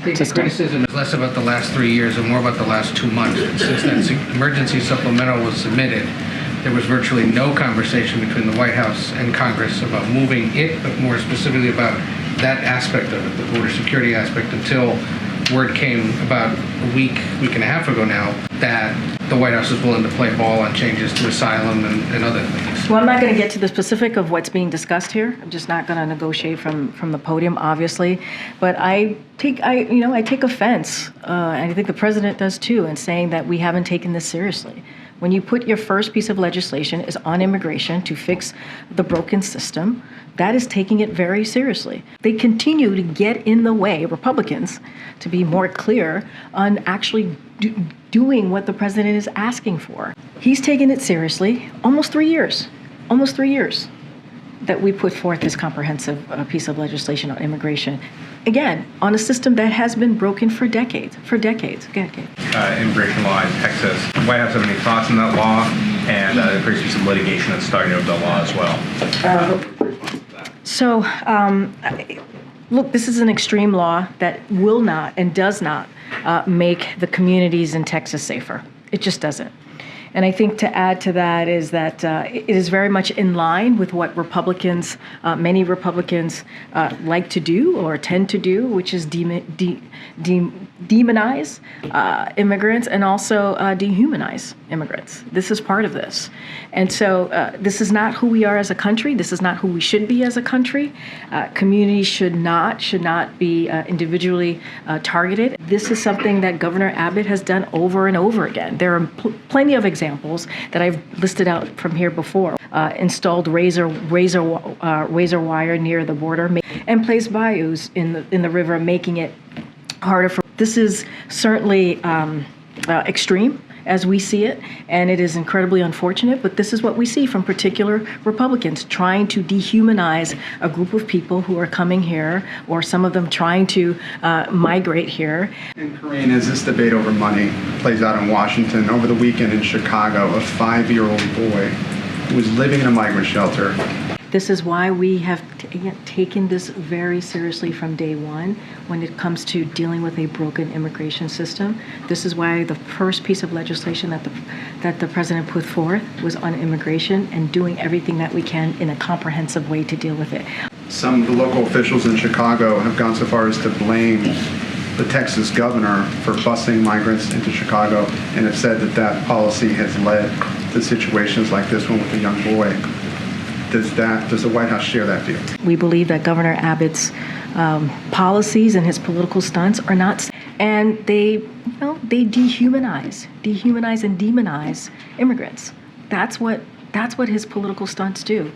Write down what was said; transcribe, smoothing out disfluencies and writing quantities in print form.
I think the criticism is less about the last 3 years and more about the last 2 months. Since that emergency supplemental was submitted, there was virtually no conversation between the White House and Congress about moving it, but more specifically about that aspect of it, the border security aspect, until word came about a week and a half ago now that the White House is willing to play ball on changes to asylum and other things. Well, I'm not going to get to the specific of what's being discussed here. I'm just not going to negotiate from the podium, obviously. But I take offense, and I think the president does too, in saying that we haven't taken this seriously. When you put your first piece of legislation is on immigration to fix the broken system, that is taking it very seriously. They continue to get in the way, Republicans, to be more clear, on actually doing what the president is asking for. He's taken it seriously. Almost 3 years that we put forth this comprehensive piece of legislation on immigration. Again, on a system that has been broken for decades. Immigration law in Texas. The White House have any thoughts on that law? And there appears to be some litigation that's starting over the law as well. Look, this is an extreme law that will not and does not make the communities in Texas safer. It just doesn't. And I think to add to that is that it is very much in line with what Republicans, many Republicans like to do or tend to do, which is demonize immigrants and also dehumanize immigrants. This is part of this. And so this is not who we are as a country. This is not who we should be as a country. Communities should not be individually targeted. This is something that Governor Abbott has done over and over again. There are plenty of examples that I've listed out from here before. Installed razor wire near the border and placed bayous in the river, making it harder for. This is certainly extreme as we see it, and it is incredibly unfortunate, but this is what we see from particular Republicans trying to dehumanize a group of people who are coming here, or some of them trying to migrate here. And Karine, as this debate over money plays out in Washington, over the weekend in Chicago, a 5-year-old boy who was living in a migrant shelter. This is why we have taken this very seriously from day one when it comes to dealing with a broken immigration system. This is why the first piece of legislation that the president put forth was on immigration and doing everything that we can in a comprehensive way to deal with it. Some of the local officials in Chicago have gone so far as to blame the Texas governor for busing migrants into Chicago and have said that policy has led to situations like this one with a young boy. Does the White House share that view? We believe that Governor Abbott's policies and his political stunts are not, and they dehumanize and demonize immigrants. That's what his political stunts do.